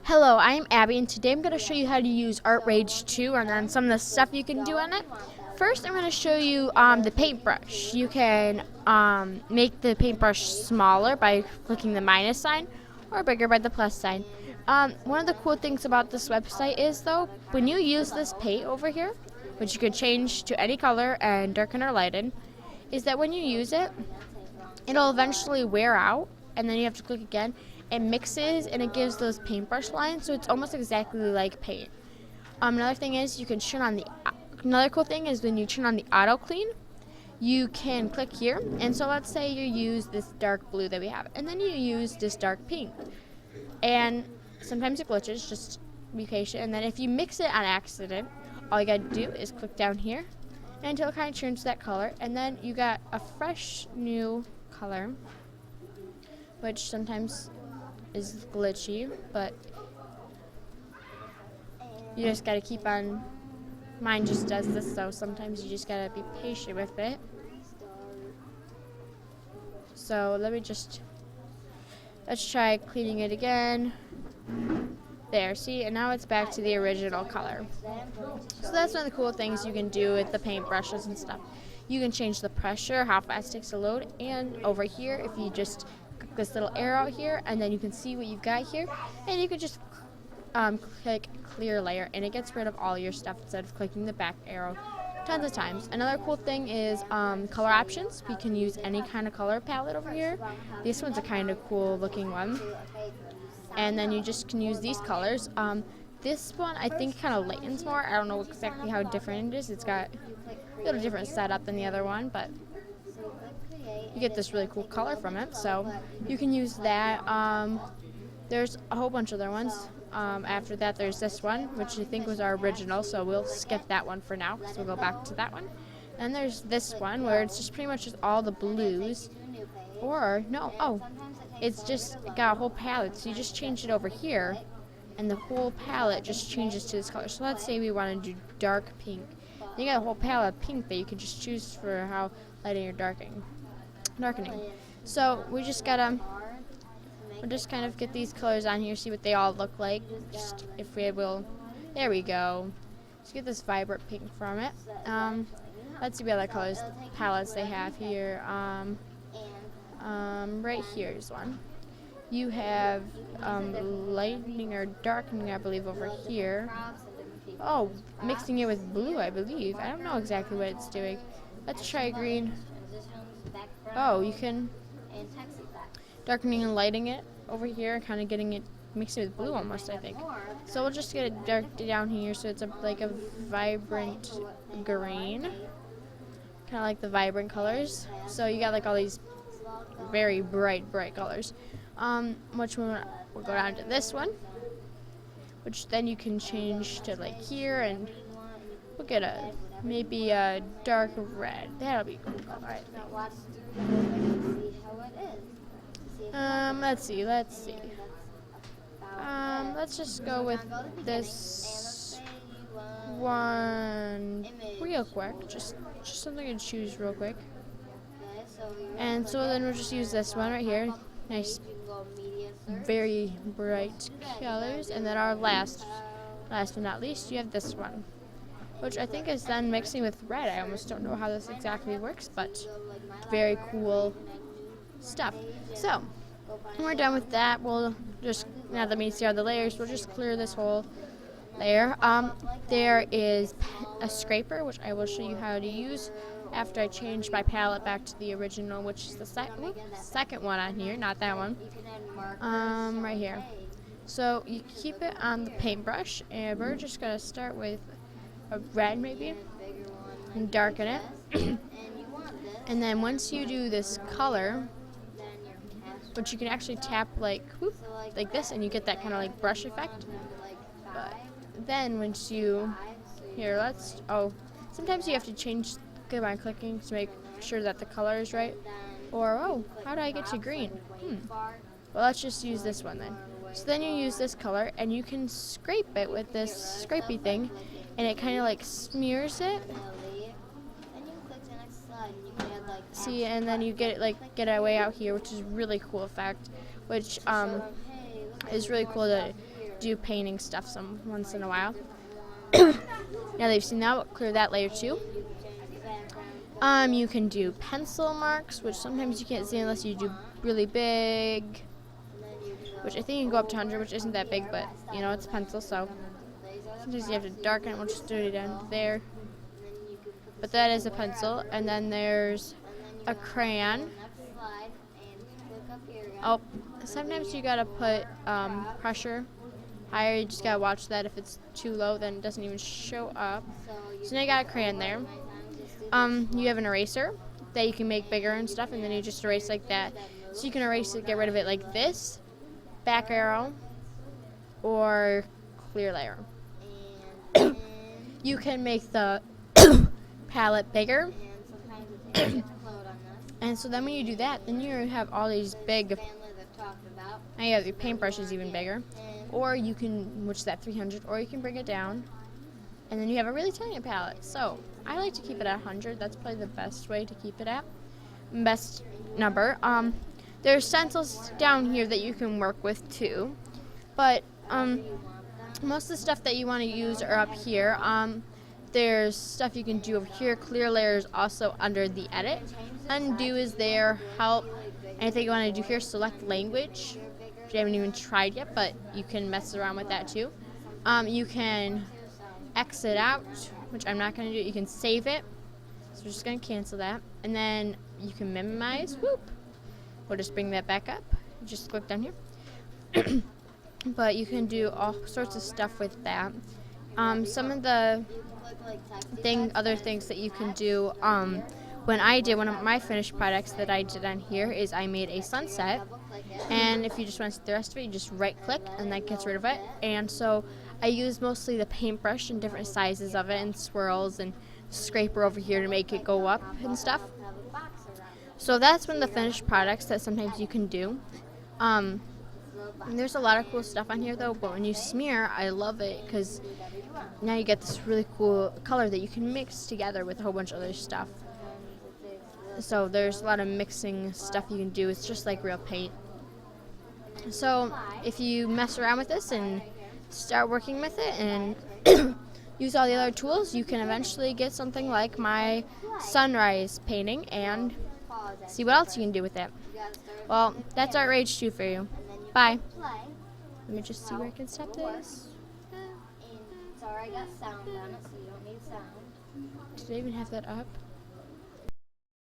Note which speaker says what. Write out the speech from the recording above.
Speaker 1: Hello, I'm Abby, and today I'm going to show you how to use Art Rage 2 and then some of the stuff you can do on it. First, I'm going to show you the paintbrush. You can make the paintbrush smaller by clicking the minus sign or bigger by the plus sign. One of the cool things about this website is, though, when you use this paint over here, which you could change to any color and darken or lighten, is that when you use it, it'll eventually wear out, and then you have to click again. It mixes and it gives those paintbrush lines, so it's almost exactly like paint. Another thing is you can turn on the. Another cool thing is when you turn on the auto clean, you can click here, and so let's say you use this dark blue that we have, and then you use this dark pink, and sometimes it glitches. Just be patient, and then if you mix it on accident, all you gotta do is click down here until it kind of turns that color, and then you got a fresh new color, which sometimes is glitchy, but you just gotta keep on. Mine just does this, so sometimes you just gotta be patient with it. So let's try cleaning it again. There, see, and now it's back to the original color. So that's one of the cool things you can do with the paintbrushes and stuff. You can change the pressure, how fast it takes to load, and over here, if you just click this little arrow here, and then you can see what you've got here, and you can just click clear layer, and it gets rid of all your stuff instead of clicking the back arrow tons of times. Another cool thing is color options. We can use any kind of color palette over here. This one's a kind of cool looking one. And then you just can use these colors. This one I think kind of lightens more. I don't know exactly how different it is. It's got a little different setup than the other one, but you get this really cool color from it. So you can use that. There's a whole bunch of other ones. After that, there's this one, which I think was our original, so we'll skip that one for now. So we'll go back to that one. And there's this one where it's just pretty much just all the blues. Or, no, it's just got a whole palette, so you just change it over here, and the whole palette just changes to this color. So let's say we want to do dark pink. You got a whole palette of pink that you can just choose for how lighting or darkening. So we just gotta, we'll just kind of get these colors on here, see what they all look like. Just if we will, there we go. Let's get this vibrant pink from it. Let's see what other colors palettes they have here. Right here is one. You have lightening or darkening, I believe, over here. Oh, mixing it with blue, I believe. I don't know exactly what it's doing. Let's try green. Oh, you can darkening and lighting it over here, kind of getting it mixed with blue almost, I think. So we'll just get it dark down here, so it's like a vibrant green, kind of like the vibrant colors. So you got like all these very bright colors. Which one? We'll go down to this one, which then you can change to like here, and we'll get maybe a dark red. That'll be cool. Alright. Let's see. Let's just go with this one real quick. Just something to choose real quick. And so then we'll just use this one right here. Nice, very bright colors. And then our last but not least, you have this one, which I think is then mixing with red. I almost don't know how this exactly works, but very cool stuff. So when we're done with that, we'll just, now that we see all the layers, we'll just clear this whole layer. There is a scraper, which I will show you how to use after I change my palette back to the original, which is the second one on here, not that one. Right here. So you keep it on the paintbrush, and we're just gonna start with a red maybe, and darken it. And then once you do this color, which you can actually tap like this, and you get that kind of like brush effect. But then once you, sometimes you have to change by clicking to make sure that the color is right. Or, how do I get to green? Well, let's just use this one then. So then you use this color, and you can scrape it with this scrapey thing, and it kind of like smears it. See, and then you get it way out here, which is really cool effect, which is really cool to do painting stuff some once in a while. Now that you've seen that, we'll clear that layer too. You can do pencil marks, which sometimes you can't see unless you do really big, which I think you can go up to 100, which isn't that big, but you know, it's a pencil, so sometimes you have to darken it. We'll just do it down there. But that is a pencil, and then there's a crayon. Oh, sometimes you gotta put pressure higher. You just gotta watch that. If it's too low, then it doesn't even show up. So now you got a crayon there. You have an eraser that you can make bigger and stuff, and then you just erase like that. So you can erase it, get rid of it like this, back arrow, or clear layer. You can make the palette bigger. And so then when you do that, then you have all these big, now you have your paintbrushes even bigger. Or you can, which is at 300, or you can bring it down, and then you have a really tiny palette. So I like to keep it at 100. That's probably the best way to keep it at. Best number. There's stencils down here that you can work with too, but most of the stuff that you want to use are up here. There's stuff you can do over here. Clear layers also under the edit. Undo is there. Help. Anything you want to do here, select language, which I haven't even tried yet, but you can mess around with that too. You can exit out, which I'm not going to do. You can save it. So we're just going to cancel that. And then you can minimize. Whoop. We'll just bring that back up. Just click down here. But you can do all sorts of stuff with that. Some of the other things that you can do, when I did one of my finished products that I did on here is I made a sunset, and if you just want to see the rest of it, you just right click and that gets rid of it. And so I use mostly the paintbrush and different sizes of it and swirls and scraper over here to make it go up and stuff. So that's one of the finished products that sometimes you can do. And there's a lot of cool stuff on here though, but when you smear, I love it because now you get this really cool color that you can mix together with a whole bunch of other stuff. So there's a lot of mixing stuff you can do. It's just like real paint. So if you mess around with this and start working with it and use all the other tools, you can eventually get something like my sunrise painting and see what else you can do with it. Well, that's Art Rage 2 for you. Bye. Let me just see where I can stop this.
Speaker 2: Sorry, I got sound on it, so you don't need sound.
Speaker 1: Did I even have that up?